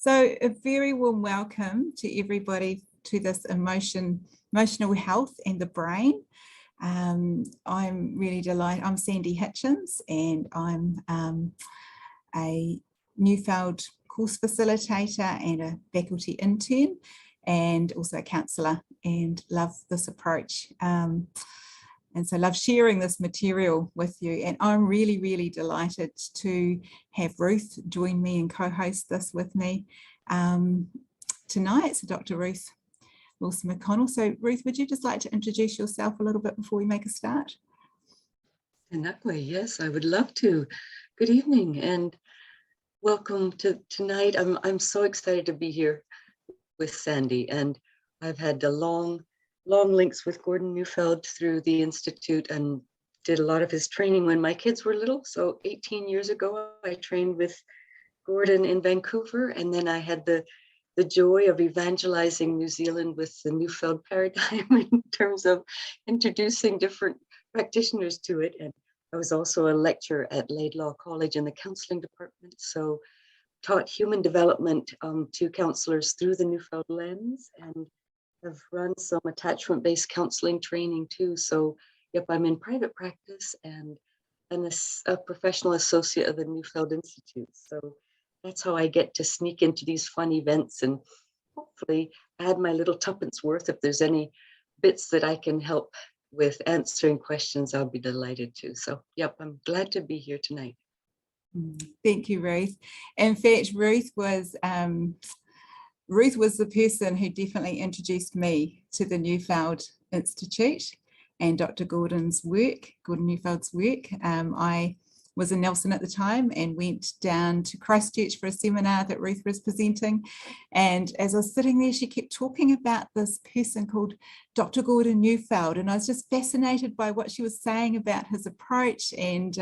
So a very warm welcome to everybody to this emotional health and the brain. I'm really delighted. I'm Sandy Hitchens, and I'm a Neufeld course facilitator and a faculty intern, and also a counsellor, and love this approach. And so love sharing this material with you. And I'm really, really delighted to have Ruth join me and co-host this with me tonight. So Dr. Ruth McConnell. So Ruth, would you just like to introduce yourself a little bit before we make a start? In that way, yes, I would love to. Good evening and welcome to tonight. I'm so excited to be here with Sandy, and I've had a long links with Gordon Neufeld through the Institute and did a lot of his training when my kids were little. So 18 years ago, I trained with Gordon in Vancouver, and then I had the joy of evangelizing New Zealand with the Neufeld paradigm in terms of introducing different practitioners to it. And I was also a lecturer at Laidlaw College in the counseling department. So taught human development to counselors through the Neufeld lens, and have run some attachment-based counseling training too. So yep, I'm in private practice and a professional associate of the Neufeld Institute. So that's how I get to sneak into these fun events and hopefully add my little tuppence worth. If there's any bits that I can help with answering questions, I'll be delighted to. So yep, I'm glad to be here tonight. Thank you, Ruth. In fact, Ruth was the person who definitely introduced me to the Neufeld Institute and Dr. Gordon Neufeld's work. I was in Nelson at the time and went down to Christchurch for a seminar that Ruth was presenting. And as I was sitting there, she kept talking about this person called Dr. Gordon Neufeld. And I was just fascinated by what she was saying about his approach and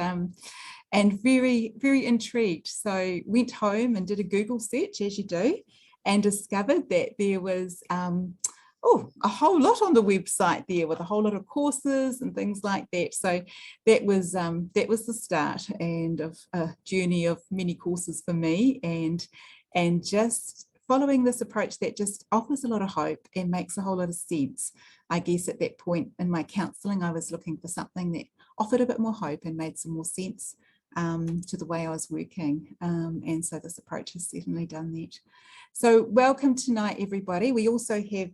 very, very intrigued. So went home and did a Google search, as you do, and discovered that there was a whole lot on the website there with a whole lot of courses and things like that. So that was the start and of a journey of many courses for me, and just following this approach that just offers a lot of hope and makes a whole lot of sense. I guess at that point in my counselling, I was looking for something that offered a bit more hope and made some more sense to the way I was working. And so this approach has certainly done that. So welcome tonight, everybody. We also have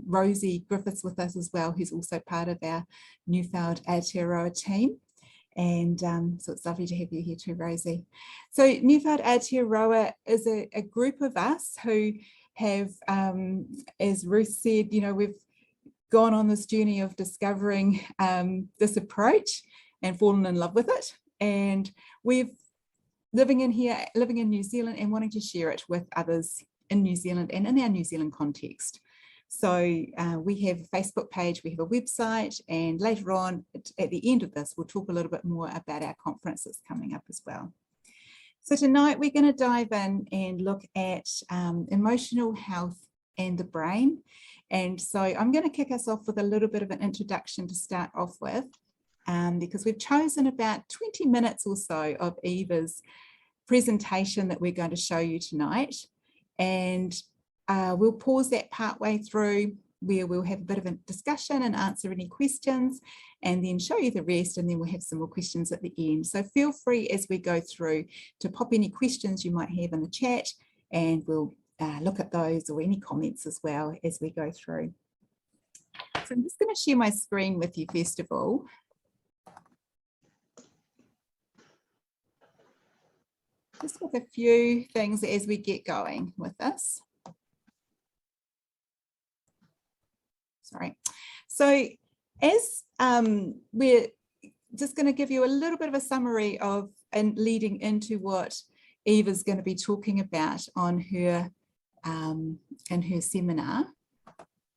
Rosie Griffiths with us as well, who's also part of our Neufeld Aotearoa team. And so it's lovely to have you here too, Rosie. So Neufeld Aotearoa is a group of us who have, as Ruth said, we've gone on this journey of discovering this approach and fallen in love with it. And we're living in New Zealand and wanting to share it with others in New Zealand and in our New Zealand context. So we have a Facebook page, we have a website, and later on at the end of this, we'll talk a little bit more about our conference that's coming up as well. So tonight we're going to dive in and look at emotional health and the brain. And so I'm going to kick us off with a little bit of an introduction to start off with. Because we've chosen about 20 minutes or so of Eva's presentation that we're going to show you tonight. And we'll pause that part way through where we'll have a bit of a discussion and answer any questions, and then show you the rest, and then we'll have some more questions at the end. So feel free as we go through to pop any questions you might have in the chat, and we'll look at those or any comments as well as we go through. So I'm just going to share my screen with you first of all. Just with a few things as we get going with this. Sorry. So as we're just going to give you a little bit of a summary of and leading into what Eva's going to be talking about on her in her seminar.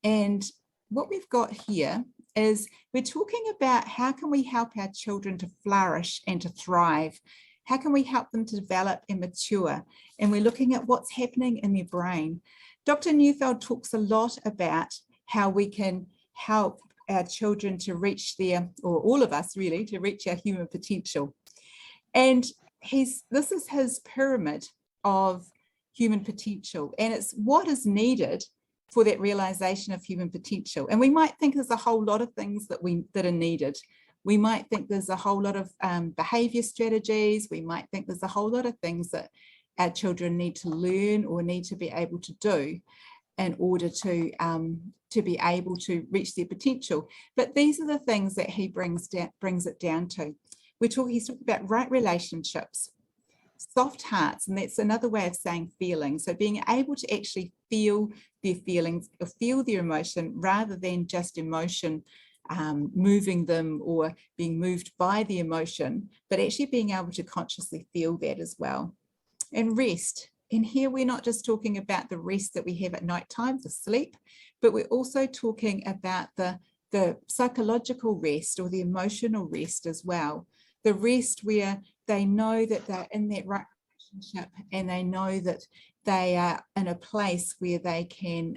And what we've got here is we're talking about how can we help our children to flourish and to thrive. How can we help them to develop and mature? And we're looking at what's happening in their brain. Dr. Neufeld talks a lot about how we can help our children to reach their, or all of us really, to reach our human potential. And this is his pyramid of human potential, and it's what is needed for that realization of human potential. And we might think there's a whole lot of things that are needed. We might think there's a whole lot of behavior strategies. We might think there's a whole lot of things that our children need to learn or need to be able to do in order to be able to reach their potential. But these are the things that he brings it down to. He's talking about right relationships, soft hearts, and that's another way of saying feeling. So being able to actually feel their feelings or feel their emotion rather than just emotion moving them or being moved by the emotion, but actually being able to consciously feel that as well. And rest. And here we're not just talking about the rest that we have at night time, the sleep, but we're also talking about the psychological rest or the emotional rest as well. The rest where they know that they're in that right relationship and they know that they are in a place where they can,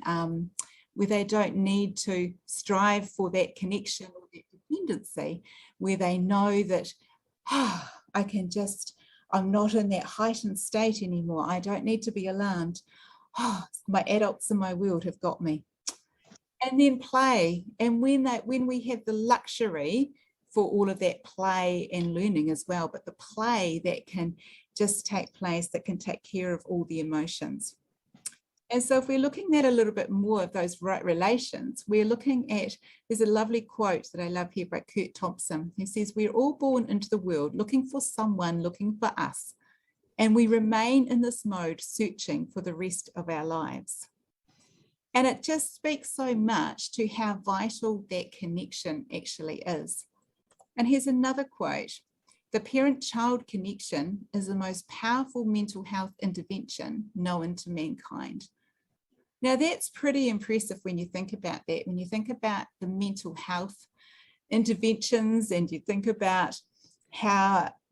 where they don't need to strive for that connection or that dependency, where they know that, I'm not in that heightened state anymore. I don't need to be alarmed. My adults in my world have got me. And then play. And when we have the luxury for all of that play and learning as well, but the play that can just take place, that can take care of all the emotions. And so if we're looking at a little bit more of those right relations, we're looking at, there's a lovely quote that I love here by Kurt Thompson. He says, we're all born into the world looking for someone looking for us, and we remain in this mode searching for the rest of our lives. And it just speaks so much to how vital that connection actually is. And here's another quote. The parent-child connection is the most powerful mental health intervention known to mankind. Now that's pretty impressive when you think about that, when you think about the mental health interventions and you think about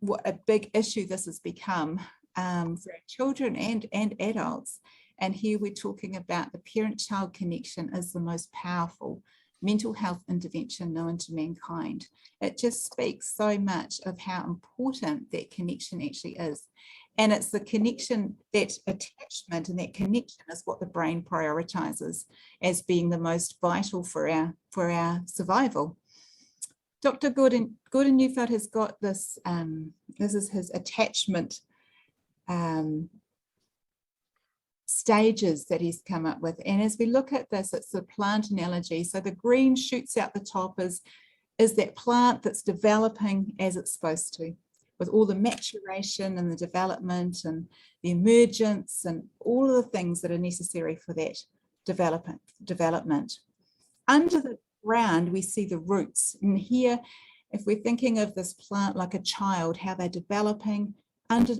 what a big issue this has become for our children and adults. And here we're talking about the parent-child connection as the most powerful mental health intervention known to mankind. It just speaks so much of how important that connection actually is. And it's the connection, that attachment and that connection is what the brain prioritizes as being the most vital for our survival. Dr. Gordon Neufeld has got this, this is his attachment stages that he's come up with. And as we look at this, it's the plant analogy. So the green shoots out the top is that plant that's developing as it's supposed to, with all the maturation and the development and the emergence and all of the things that are necessary for that development. Under the ground, we see the roots. And here, if we're thinking of this plant like a child, how they're developing, under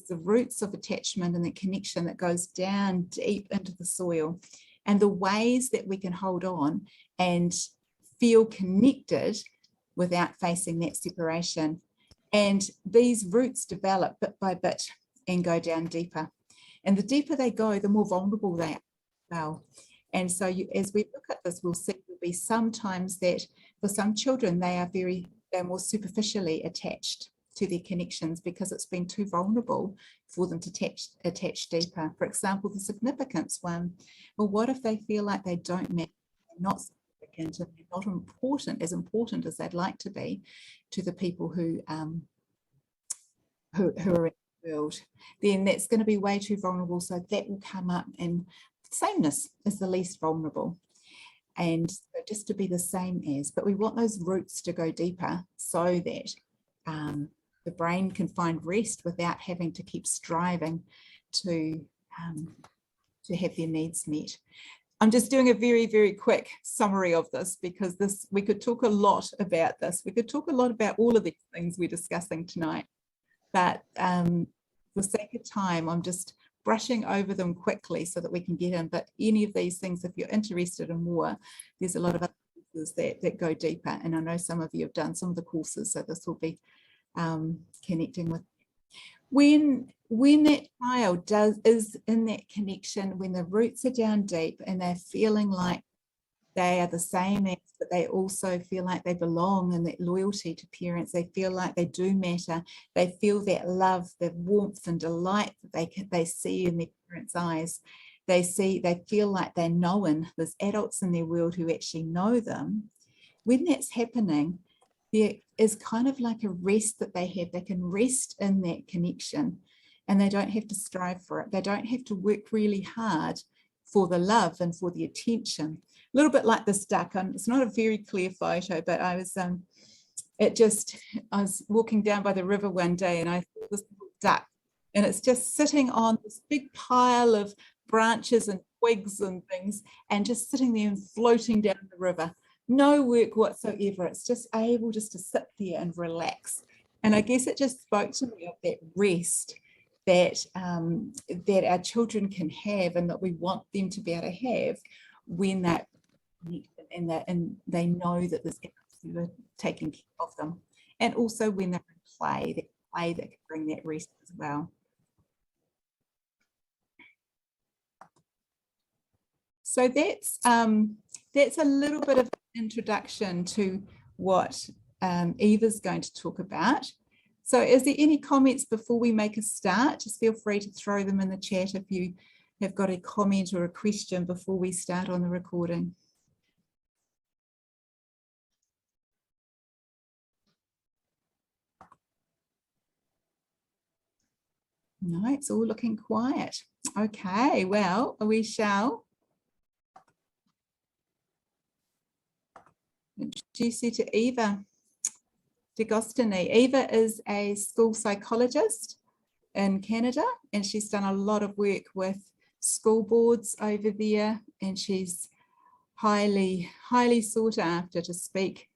the roots of attachment and the connection that goes down deep into the soil, and the ways that we can hold on and feel connected without facing that separation. And these roots develop bit by bit and go down deeper. And the deeper they go, the more vulnerable they are. Well, and so as we look at this, we'll see there'll be sometimes that for some children, they're more superficially attached to their connections because it's been too vulnerable for them to attach deeper. For example, the significance one. Well, what if they feel like they don't matter, they're not significant, and they're not as important as they'd like to be to the people who are in the world? Then that's going to be way too vulnerable. So that will come up, and sameness is the least vulnerable. And just to be the same as, but we want those roots to go deeper so that the brain can find rest without having to keep striving to have their needs met. I'm just doing a very, very quick summary of this because we could talk a lot about this. We could talk a lot about all of these things we're discussing tonight, but for sake of time, I'm just brushing over them quickly so that we can get in. But any of these things, if you're interested in more, there's a lot of other courses that go deeper. And I know some of you have done some of the courses, so this will be connecting with. When that child is in that connection, when the roots are down deep and they're feeling like they are the same as, but they also feel like they belong, and that loyalty to parents. They feel like they do matter. They feel that love, the warmth and delight that they see in their parents' eyes. They feel like they're known. There's adults in their world who actually know them. When that's happening, there is kind of like a rest that they have. They can rest in that connection, and they don't have to strive for it. They don't have to work really hard for the love and for the attention. A little bit like this duck. It's not a very clear photo, but I was walking down by the river one day, and I saw this little duck, and it's just sitting on this big pile of branches and twigs and things, and just sitting there and floating down the river. No work whatsoever. It's just able just to sit there and relax. And I guess it just spoke to me of that rest that that our children can have, and that we want them to be able to have when that and they know that there's who are taking care of them, and also when they're in play that can bring that rest as well. So that's a little bit of an introduction to what Eva's going to talk about. So is there any comments before we make a start? Just feel free to throw them in the chat if you have got a comment or a question before we start on the recording. No, it's all looking quiet. Okay, well, we shall introduce you to Eva de Gosztonyi. Eva is a school psychologist in Canada, and she's done a lot of work with school boards over there, and she's highly sought after to speak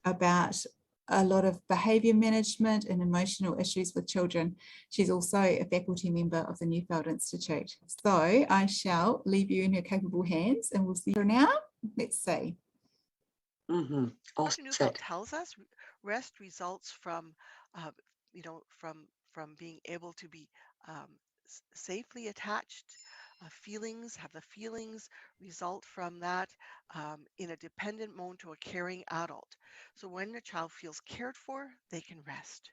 about a lot of behaviour management and emotional issues with children. She's also a faculty member of the Neufeld Institute. So I shall leave you in her capable hands, and we'll see her now. Let's see. Dr. Neufeld tells us rest results from, from being able to be safely attached. Have the feelings result from that in a dependent mode to a caring adult. So when a child feels cared for, they can rest.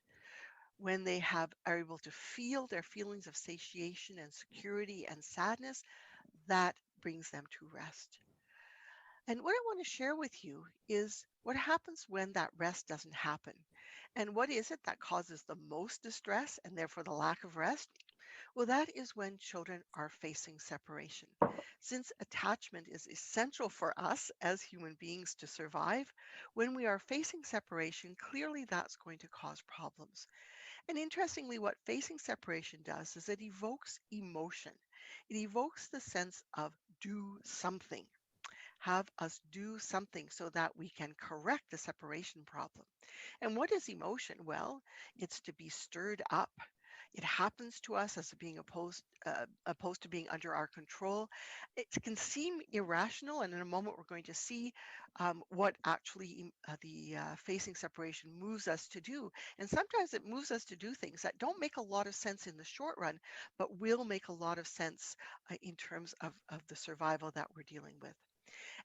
When they are able to feel their feelings of satiation and security and sadness, that brings them to rest. And what I want to share with you is what happens when that rest doesn't happen. And what is it that causes the most distress and therefore the lack of rest? Well, that is when children are facing separation. Since attachment is essential for us as human beings to survive, when we are facing separation, clearly that's going to cause problems. And interestingly, what facing separation does is it evokes emotion. It evokes the sense of do something. Have us do something so that we can correct the separation problem. And what is emotion? Well, it's to be stirred up. It happens to us as being opposed to being under our control. It can seem irrational, and in a moment we're going to see what actually the facing separation moves us to do. And sometimes it moves us to do things that don't make a lot of sense in the short run, but will make a lot of sense in terms of the survival that we're dealing with.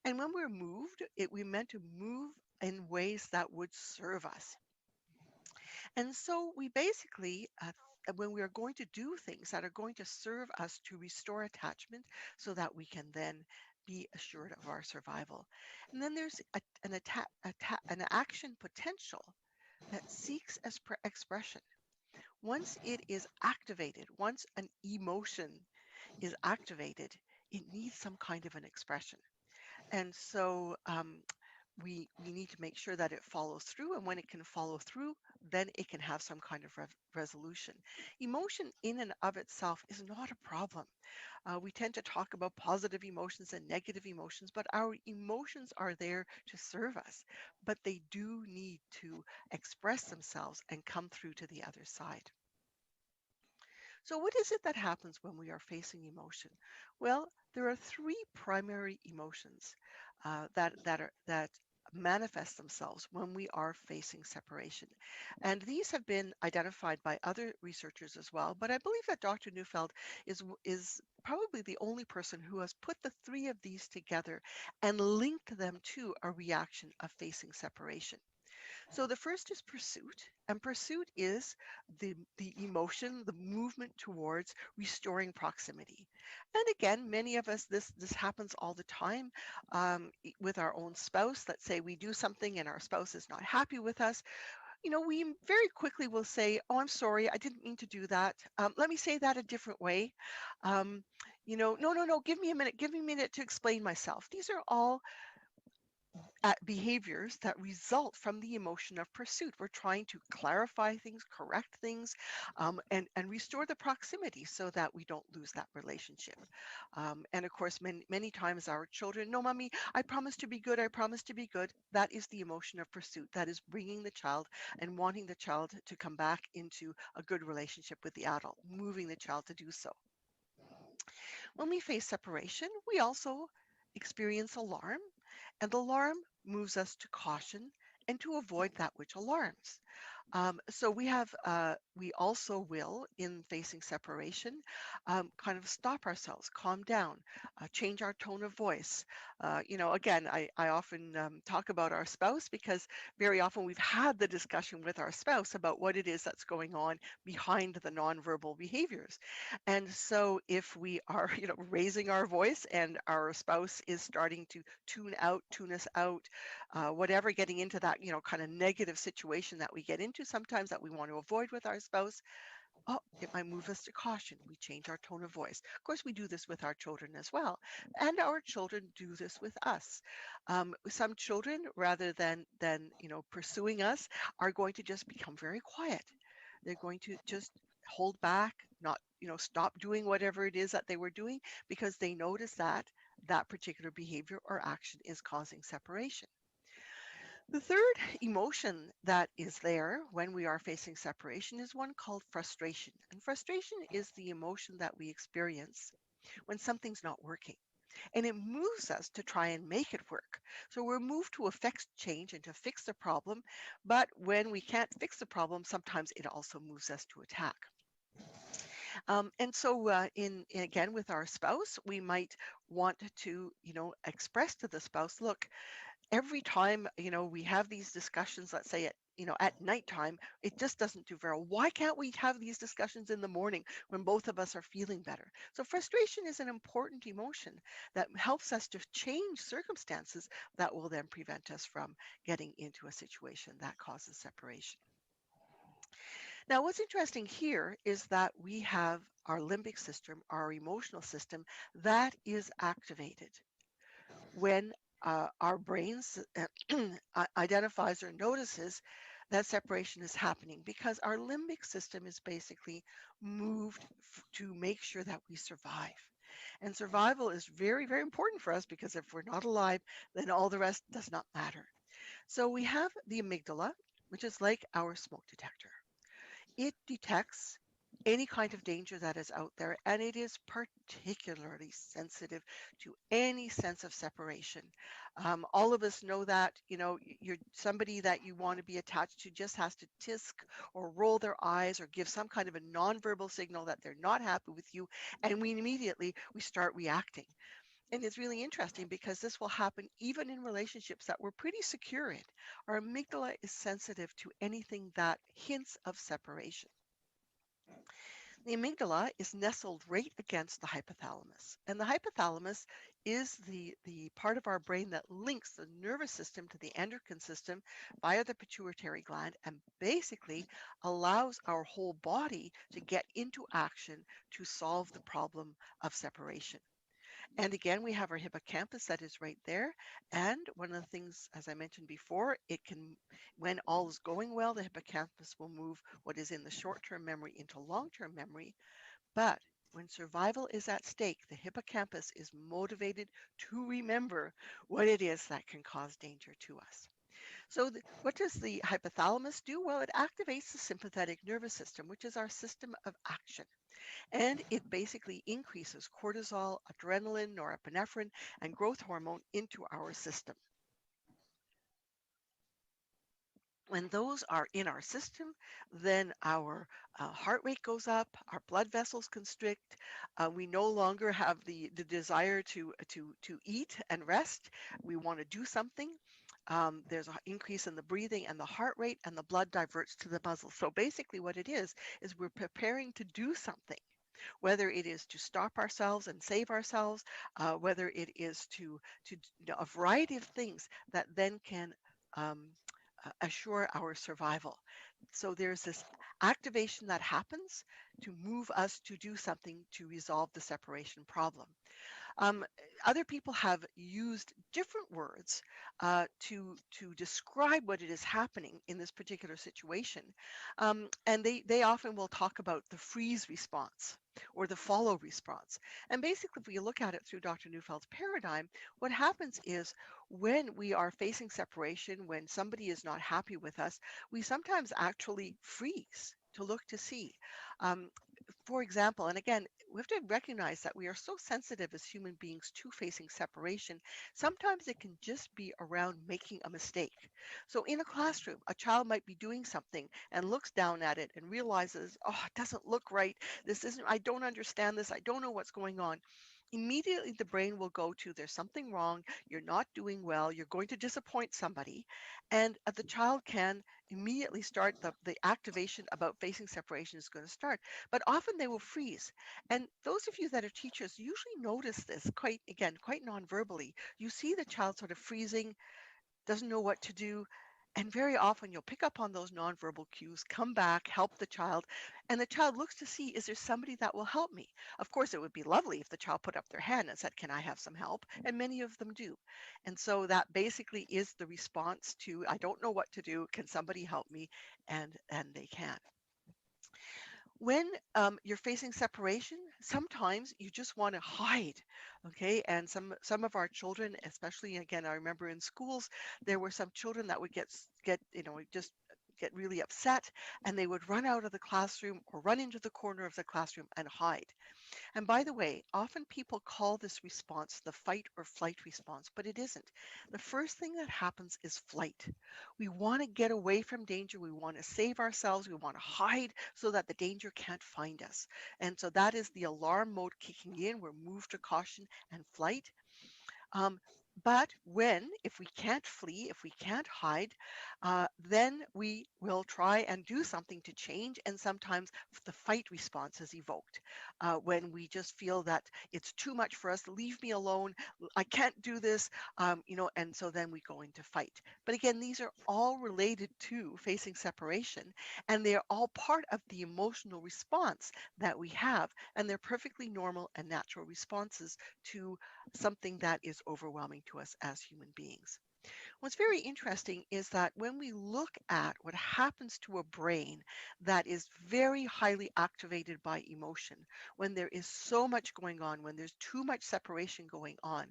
And when we're moved, we meant to move in ways that would serve us. And so we basically, when we are going to do things that are going to serve us to restore attachment so that we can then be assured of our survival. And then there's an action potential that seeks expression. Once it is activated, once an emotion is activated, it needs some kind of an expression. And so we need to make sure that it follows through. And when it can follow through, then it can have some kind of resolution. Emotion in and of itself is not a problem. We tend to talk about positive emotions and negative emotions, but our emotions are there to serve us. But they do need to express themselves and come through to the other side. So what is it that happens when we are facing emotion? Well, there are three primary emotions that manifest themselves when we are facing separation. And these have been identified by other researchers as well, but I believe that Dr. Neufeld is probably the only person who has put the three of these together and linked them to a reaction of facing separation. So the first is pursuit, and pursuit is the emotion, the movement towards restoring proximity. And again, many of us, this happens all the time with our own spouse. Let's say we do something and our spouse is not happy with us. We very quickly will say, "Oh, I'm sorry, I didn't mean to do that. Let me say that a different way. No, no, no, give me a minute to explain myself." These are all at behaviors that result from the emotion of pursuit. We're trying to clarify things, correct things, and restore the proximity so that we don't lose that relationship. And of course, many times our children, "No, mommy, I promise to be good. I promise to be good." That is the emotion of pursuit. That is bringing the child and wanting the child to come back into a good relationship with the adult, moving the child to do so. When we face separation, we also experience alarm, and alarm moves us to caution and to avoid that which alarms. So we also will, in facing separation, kind of stop ourselves, calm down, change our tone of voice. Again, I often talk about our spouse because very often we've had the discussion with our spouse about what it is that's going on behind the nonverbal behaviors. And so if we are, raising our voice and our spouse is starting to tune us out, whatever, getting into that, kind of negative situation that we get into sometimes that we want to avoid with our spouse, it might move us to caution. We change our tone of voice. Of course, we do this with our children as well, and our children do this with us. Some children, rather than pursuing us, are going to just become very quiet. They're going to just hold back, not stop doing whatever it is that they were doing because they notice that that particular behavior or action is causing separation. The third emotion that is there when we are facing separation is one called frustration. And frustration is the emotion that we experience when something's not working. And it moves us to try and make it work. So we're moved to affect change and to fix the problem. But when we can't fix the problem, sometimes it also moves us to attack. And so, again, with our spouse, we might want to, express to the spouse, "Look, every time we have these discussions, let's say at nighttime, it just doesn't do very well. Why can't we have these discussions in the morning when both of us are feeling better?" So frustration is an important emotion that helps us to change circumstances that will then prevent us from getting into a situation that causes separation. Now, what's interesting here is that we have our limbic system, our emotional system, that is activated when our brains identifies or notices that separation is happening, because our limbic system is basically moved to make sure that we survive. And survival is very, very important for us because if we're not alive, then all the rest does not matter. So we have the amygdala, which is like our smoke detector. It detects any kind of danger that is out there, and it is particularly sensitive to any sense of separation. All of us know that, you're somebody that you want to be attached to just has to tisk or roll their eyes or give some kind of a nonverbal signal that they're not happy with you, and we start reacting. And it's really interesting because this will happen even in relationships that we're pretty secure in. Our amygdala is sensitive to anything that hints of separation. The amygdala is nestled right against the hypothalamus. And the hypothalamus is the part of our brain that links the nervous system to the endocrine system via the pituitary gland and basically allows our whole body to get into action to solve the problem of separation. And again, we have our hippocampus that is right there. And one of the things, as I mentioned before, when all is going well, the hippocampus will move what is in the short-term memory into long-term memory. But when survival is at stake, the hippocampus is motivated to remember what it is that can cause danger to us. So what does the hypothalamus do? Well, it activates the sympathetic nervous system, which is our system of action. And it basically increases cortisol, adrenaline, norepinephrine, and growth hormone into our system. When those are in our system, then our heart rate goes up, our blood vessels constrict. We no longer have the desire to eat and rest. We want to do something. There's an increase in the breathing and the heart rate, and the blood diverts to the muscle. So basically, what it is we're preparing to do something, whether it is to stop ourselves and save ourselves, whether it is to a variety of things that then can um, assure our survival. So there's this activation that happens to move us to do something to resolve the separation problem. Um, Other people have used different words to describe what it is happening in this particular situation, and they often will talk about the freeze response or the follow response. And basically, if we look at it through Dr. Neufeld's paradigm, what happens is when we are facing separation, when somebody is not happy with us, we sometimes actually freeze to look to see. Um, for example, and again, we have to recognize that we are so sensitive as human beings to facing separation. Sometimes it can just be around making a mistake. So in a classroom, a child might be doing something and looks down at it and realizes, oh, it doesn't look right. This isn't, I don't understand this. I don't know what's going on. Immediately, the brain will go to, there's something wrong. You're not doing well. You're going to disappoint somebody. And the child can immediately start the activation about facing separation is going to start, but often they will freeze. And those of you that are teachers usually notice this quite, again, quite non-verbally. You see the child sort of freezing, doesn't know what to do. And very often you'll pick up on those nonverbal cues, come back, help the child, and the child looks to see, is there somebody that will help me? Of course, it would be lovely if the child put up their hand and said, can I have some help? And many of them do. And so that basically is the response to, I don't know what to do. Can somebody help me? And they can. When you're facing separation, sometimes you just want to hide, okay? And some of our children, especially again, I remember in schools, there were some children that would get just get really upset, and they would run out of the classroom or run into the corner of the classroom and hide. And by the way, often people call this response the fight or flight response, but it isn't. The first thing that happens is flight. We want to get away from danger. We want to save ourselves. We want to hide so that the danger can't find us. And so that is the alarm mode kicking in. We're moved to caution and flight. Um, but if we can't flee, if we can't hide, then we will try and do something to change. And sometimes the fight response is evoked when we just feel that it's too much for us. Leave me alone. I can't do this. And so then we go into fight. But again, these are all related to facing separation, and they're all part of the emotional response that we have. And they're perfectly normal and natural responses to something that is overwhelming to us as human beings. What's very interesting is that when we look at what happens to a brain that is very highly activated by emotion, when there is so much going on, when there's too much separation going on,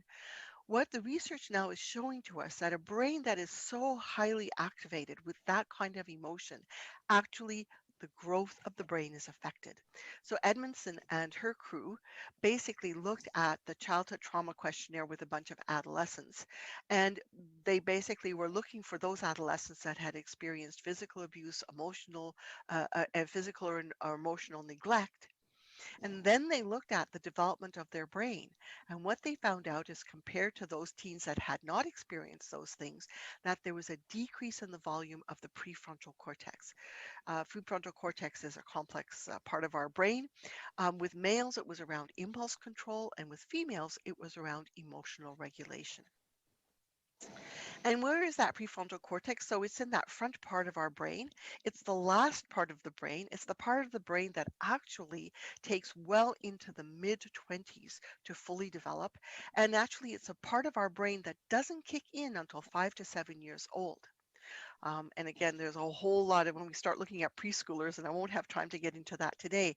what the research now is showing to us that a brain that is so highly activated with that kind of emotion, actually the growth of the brain is affected. So Edmondson and her crew basically looked at the childhood trauma questionnaire with a bunch of adolescents. And they basically were looking for those adolescents that had experienced physical abuse, physical or emotional neglect. And then they looked at the development of their brain. And what they found out is compared to those teens that had not experienced those things, that there was a decrease in the volume of the prefrontal cortex. Prefrontal cortex is a complex part of our brain. With males, it was around impulse control, and with females, it was around emotional regulation. And where is that prefrontal cortex? So it's in that front part of our brain. It's the last part of the brain. It's the part of the brain that actually takes well into the mid 20s to fully develop. And actually, it's a part of our brain that doesn't kick in until 5 to 7 years old. And again, there's a whole lot of when we start looking at preschoolers, and I won't have time to get into that today,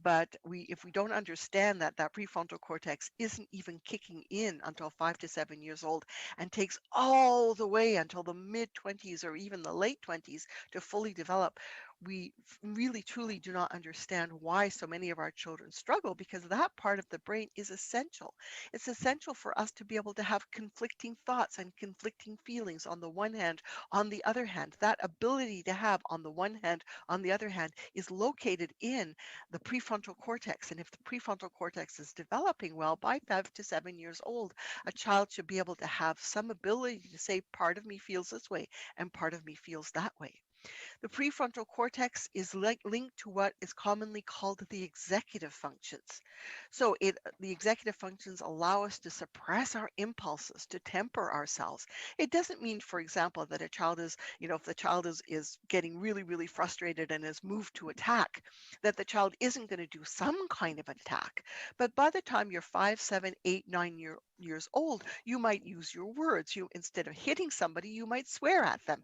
but if we don't understand that that prefrontal cortex isn't even kicking in until 5 to 7 years old and takes all the way until the mid 20s or even the late 20s to fully develop, we really truly do not understand why so many of our children struggle, because that part of the brain is essential. It's essential for us to be able to have conflicting thoughts and conflicting feelings on the one hand. On the other hand, that ability to have on the one hand, on the other hand, is located in the prefrontal cortex. And if the prefrontal cortex is developing well by 5 to 7 years old, a child should be able to have some ability to say, part of me feels this way and part of me feels that way. The prefrontal cortex is linked to what is commonly called the executive functions. So the executive functions allow us to suppress our impulses, to temper ourselves. It doesn't mean, for example, that a child is, if the child is getting really, really frustrated and is moved to attack, that the child isn't going to do some kind of attack. But by the time you're 5, 7, 8, 9 years old, you might use your words. You, instead of hitting somebody, you might swear at them.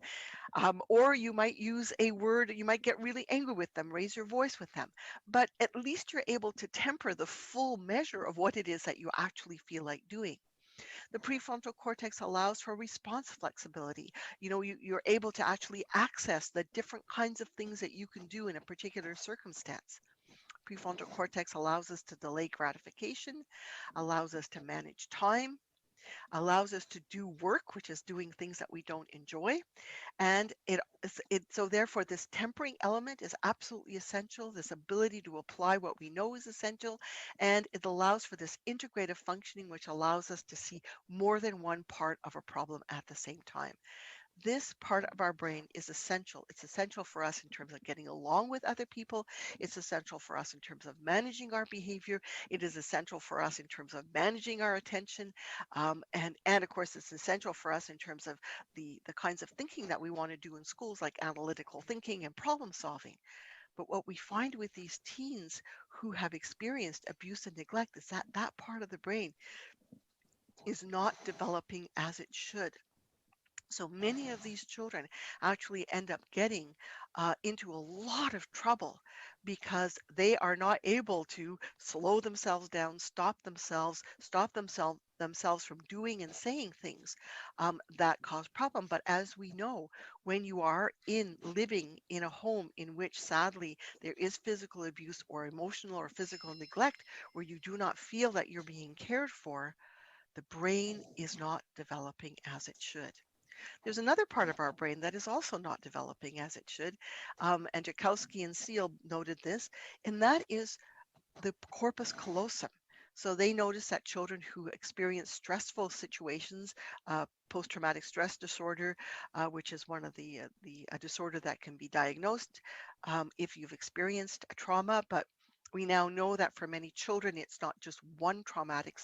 Or you might use a word, you might get really angry with them, raise your voice with them. But at least you're able to temper the full measure of what it is that you actually feel like doing. The prefrontal cortex allows for response flexibility. You're able to actually access the different kinds of things that you can do in a particular circumstance. Prefrontal cortex allows us to delay gratification, allows us to manage time, allows us to do work, which is doing things that we don't enjoy. And so therefore this tempering element is absolutely essential. This ability to apply what we know is essential, and it allows for this integrative functioning, which allows us to see more than one part of a problem at the same time. This part of our brain is essential. It's essential for us in terms of getting along with other people. It's essential for us in terms of managing our behavior. It is essential for us in terms of managing our attention. And of course, it's essential for us in terms of the kinds of thinking that we want to do in schools, like analytical thinking and problem solving. But what we find with these teens who have experienced abuse and neglect is that that part of the brain is not developing as it should. So many of these children actually end up getting into a lot of trouble because they are not able to slow themselves down, stop themselves from doing and saying things that cause problem. But as we know, when you are living in a home in which sadly there is physical abuse or emotional or physical neglect, where you do not feel that you're being cared for, the brain is not developing as it should. There's another part of our brain that is also not developing as it should, and Jakowski and Seal noted this, and that is the corpus callosum. So they noticed that children who experience stressful situations, post-traumatic stress disorder, which is one of the disorder that can be diagnosed if you've experienced a trauma, but we now know that for many children, it's not just one traumatic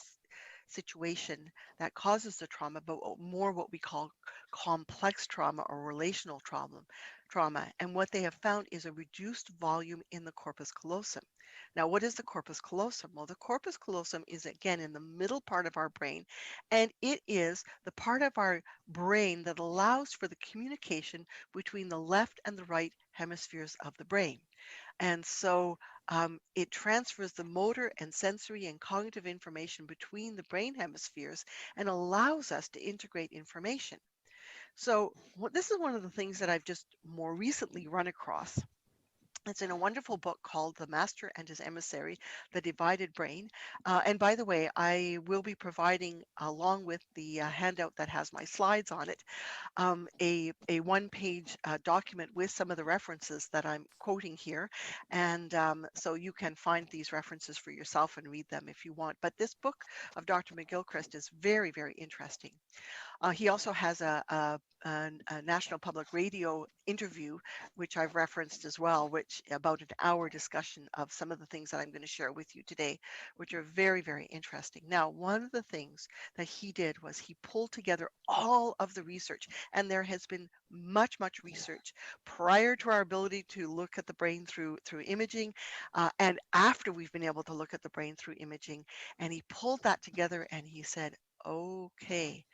situation that causes the trauma, but more what we call complex trauma or relational trauma. And what they have found is a reduced volume in the corpus callosum. Now, what is the corpus callosum? Well, the corpus callosum is again in the middle part of our brain, and it is the part of our brain that allows for the communication between the left and the right hemispheres of the brain. And so it transfers the motor and sensory and cognitive information between the brain hemispheres and allows us to integrate information. So this is one of the things that I've just more recently run across. It's in a wonderful book called The Master and His Emissary, The Divided Brain. And by the way, I will be providing, along with the handout that has my slides on it, a one-page document with some of the references that I'm quoting here. And so you can find these references for yourself and read them if you want. But this book of Dr. McGilchrist is very, very interesting. He also has a National Public Radio interview, which I've referenced as well, which about an hour discussion of some of the things that I'm going to share with you today, which are very, very interesting. Now, one of the things that he did was he pulled together all of the research, and there has been much, much research prior to our ability to look at the brain through imaging, and after we've been able to look at the brain through imaging. And he pulled that together and he said, okay,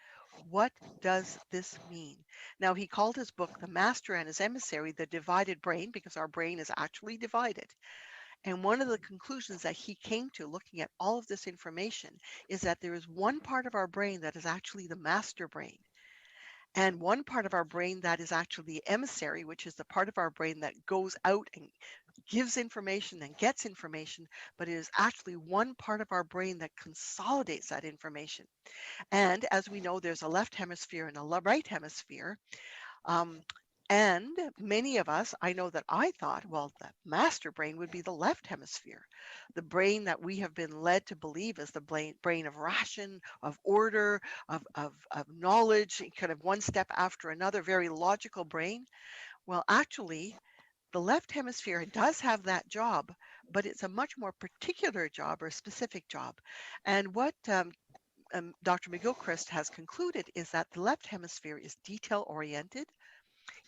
what does this mean? Now, he called his book The Master and His Emissary, The Divided Brain, because our brain is actually divided. And one of the conclusions that he came to looking at all of this information is that there is one part of our brain that is actually the master brain. And one part of our brain that is actually the emissary, which is the part of our brain that goes out and gives information and gets information, but it is actually one part of our brain that consolidates that information. And as we know, there's a left hemisphere and a right hemisphere. Um, and many of us, I know that I thought, well, the master brain would be the left hemisphere, the brain that we have been led to believe is the brain of ration, of order, of knowledge, kind of one step after another, very logical brain. Well, actually, the left hemisphere does have that job, but it's a much more particular job or specific job. And what Dr. McGilchrist has concluded is that the left hemisphere is detail oriented.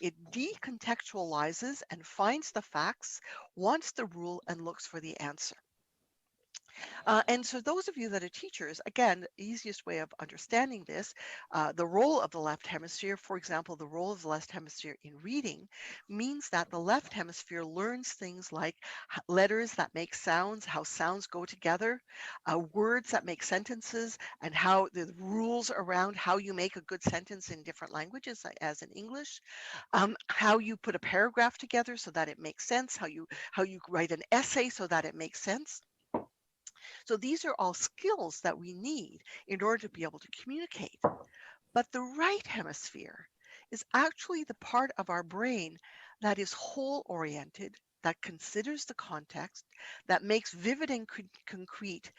It decontextualizes and finds the facts, wants the rule, and looks for the answer. And so those of you that are teachers, again, the easiest way of understanding this, the role of the left hemisphere, for example, the role of the left hemisphere in reading means that the left hemisphere learns things like letters that make sounds, how sounds go together, words that make sentences, and how the rules around how you make a good sentence in different languages, as in English, how you put a paragraph together so that it makes sense, how you write an essay so that it makes sense. So these are all skills that we need in order to be able to communicate. But the right hemisphere is actually the part of our brain that is whole oriented, that considers the context, that makes vivid and concrete,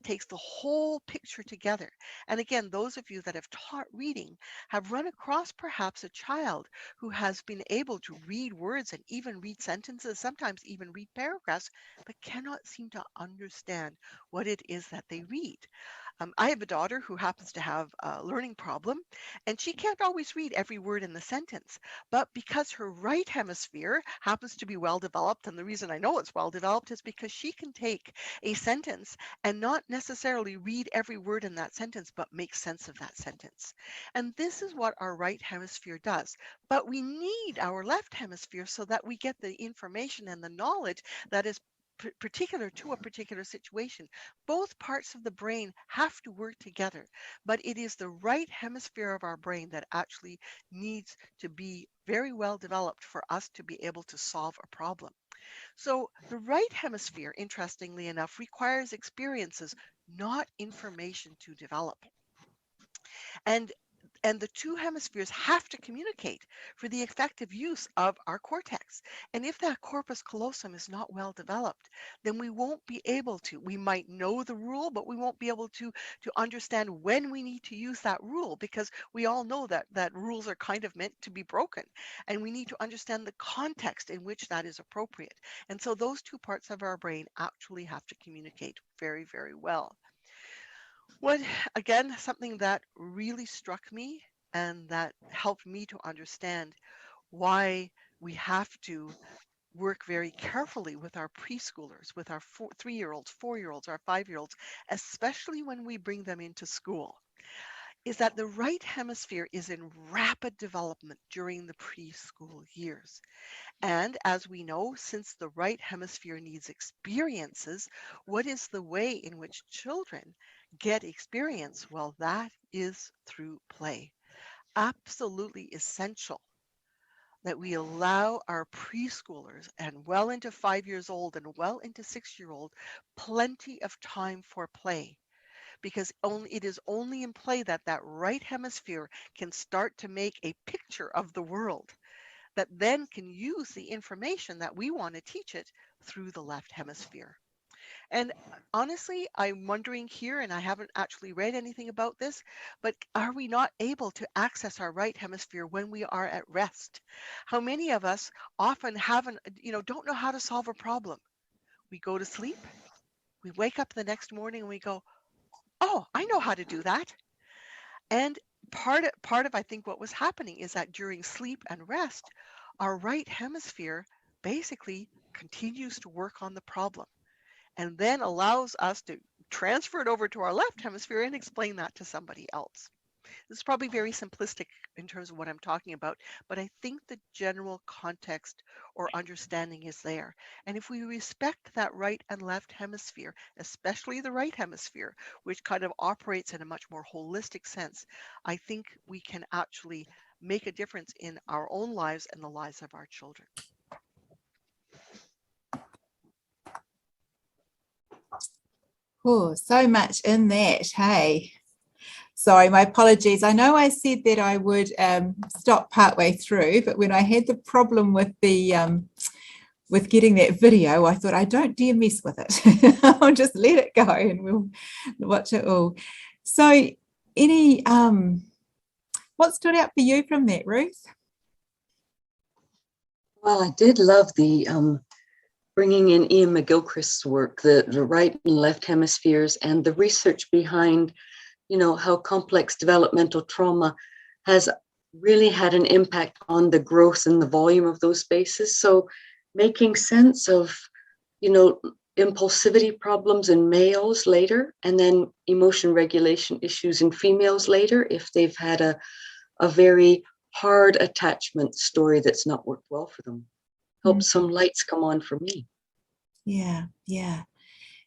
takes the whole picture together. And again, those of you that have taught reading have run across perhaps a child who has been able to read words and even read sentences, sometimes even read paragraphs, but cannot seem to understand what it is that they read. I have a daughter who happens to have a learning problem, and she can't always read every word in the sentence. But because her right hemisphere happens to be well developed, and the reason I know it's well developed is because she can take a sentence and not necessarily read every word in that sentence, but make sense of that sentence. And this is what our right hemisphere does. But we need our left hemisphere so that we get the information and the knowledge that is particular to a particular situation. Both parts of the brain have to work together, but it is the right hemisphere of our brain that actually needs to be very well developed for us to be able to solve a problem. So the right hemisphere, interestingly enough, requires experiences, not information to develop. And the two hemispheres have to communicate for the effective use of our cortex. And if that corpus callosum is not well developed, then we won't be able to. We might know the rule, but we won't be able to understand when we need to use that rule, because we all know that rules are kind of meant to be broken. And we need to understand the context in which that is appropriate. And so those two parts of our brain actually have to communicate very, very well. Again, something that really struck me and that helped me to understand why we have to work very carefully with our preschoolers, with our 3-year-olds, 4-year-olds, our 5-year-olds, especially when we bring them into school, is that the right hemisphere is in rapid development during the preschool years. And as we know, since the right hemisphere needs experiences, what is the way in which children get experience? Well, that is through play. Absolutely essential that we allow our preschoolers and well into 5 years old and well into 6-year-old plenty of time for play, because it is only in play that that right hemisphere can start to make a picture of the world that then can use the information that we want to teach it through the left hemisphere. And honestly, I'm wondering here, and I haven't actually read anything about this, but are we not able to access our right hemisphere when we are at rest? How many of us often don't know how to solve a problem? We go to sleep, we wake up the next morning and we go, oh, I know how to do that. And part of I think what was happening is that during sleep and rest, our right hemisphere basically continues to work on the problem and then allows us to transfer it over to our left hemisphere and explain that to somebody else. This is probably very simplistic in terms of what I'm talking about, but I think the general context or understanding is there. And if we respect that right and left hemisphere, especially the right hemisphere, which kind of operates in a much more holistic sense, I think we can actually make a difference in our own lives and the lives of our children. Oh, so much in that, hey. Sorry, my apologies. I know I said that I would stop partway through, but when I had the problem with the with getting that video, I thought I don't dare mess with it. I'll just let it go and we'll watch it all. So, any what stood out for you from that, Ruth? Well, I did love the bringing in Ian McGilchrist's work, the right and left hemispheres, and the research behind, you know, how complex developmental trauma has really had an impact on the growth and the volume of those spaces. So making sense of, you know, impulsivity problems in males later, and then emotion regulation issues in females later, if they've had a very hard attachment story that's not worked well for them. Help some lights come on for me. Yeah, yeah.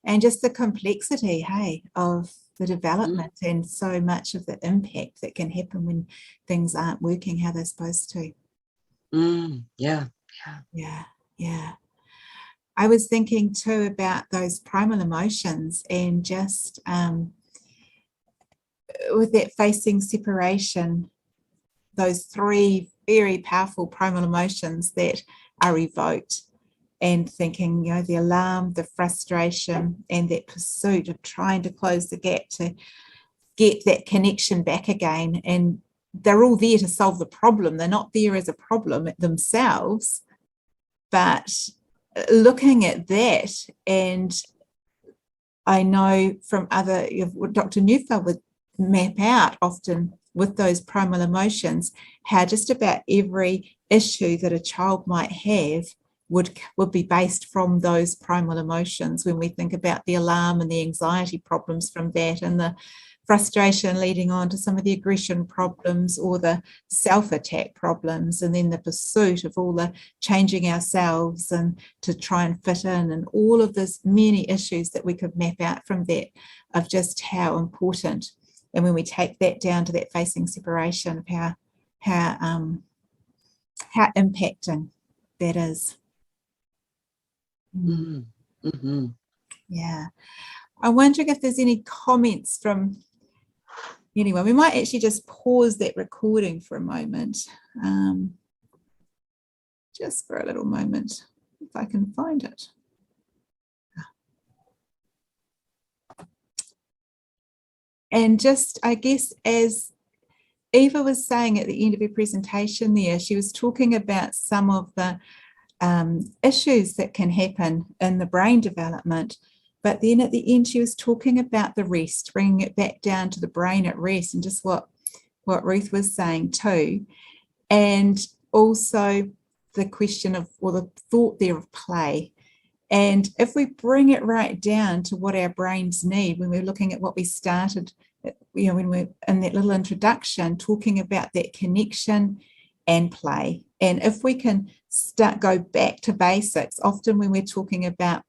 And just the complexity, hey, of the development and so much of the impact that can happen when things aren't working how they're supposed to. Yeah. I was thinking too about those primal emotions and just with that facing separation, those three very powerful primal emotions that are evoked, and thinking, you know, the alarm, the frustration, and that pursuit of trying to close the gap to get that connection back again. And they're all there to solve the problem. They're not there as a problem themselves, but looking at that, and I know from other, what Dr. Neufeld would map out often with those primal emotions, how just about every issue that a child might have would be based from those primal emotions. When we think about the alarm and the anxiety problems from that, and the frustration leading on to some of the aggression problems or the self-attack problems, and then the pursuit of all the changing ourselves and to try and fit in, and all of this many issues that we could map out from that, of just how important. And when we take that down to that facing separation of how impacting that is. Yeah. I'm wondering if there's any comments from anyone. We might actually just pause that recording for a moment, just for a little moment, if I can find it. And just, I guess, as Eva was saying at the end of her presentation there, she was talking about some of the issues that can happen in the brain development. But then at the end, she was talking about the rest, bringing it back down to the brain at rest, and just what Ruth was saying too. And also the question of, or the thought there of play. And if we bring it right down to what our brains need, when we're looking at what we started, you know, when we're in that little introduction, talking about that connection and play. And if we can go back to basics, often when we're talking about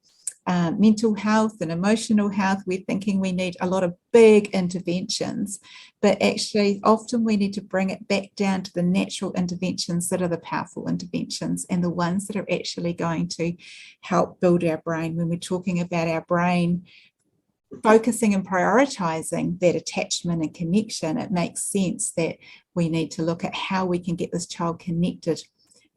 mental health and emotional health, we're thinking we need a lot of big interventions, but actually often we need to bring it back down to the natural interventions that are the powerful interventions, and the ones that are actually going to help build our brain. When we're talking about our brain focusing and prioritizing that attachment and connection, it makes sense that we need to look at how we can get this child connected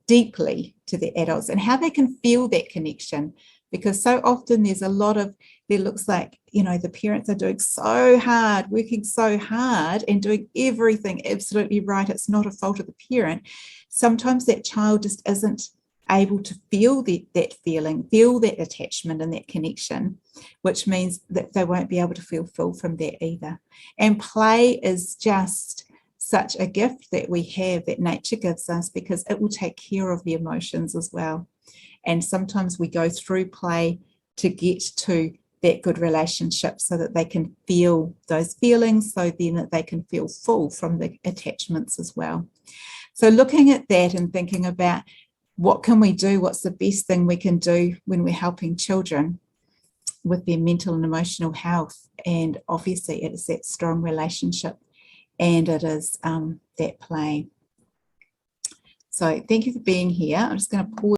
deeply to the adults and how they can feel that connection. Because so often there's a lot of, it looks like, you know, the parents are doing so hard, working so hard and doing everything absolutely right. It's not a fault of the parent. Sometimes that child just isn't able to feel that feeling, feel that attachment and that connection, which means that they won't be able to feel full from that either. And play is just such a gift that we have, that nature gives us, because it will take care of the emotions as well. And sometimes we go through play to get to that good relationship so that they can feel those feelings, so then that they can feel full from the attachments as well. So looking at that and thinking about what can we do, what's the best thing we can do when we're helping children with their mental and emotional health. And obviously it is that strong relationship, and it is that play. So thank you for being here. I'm just going to pause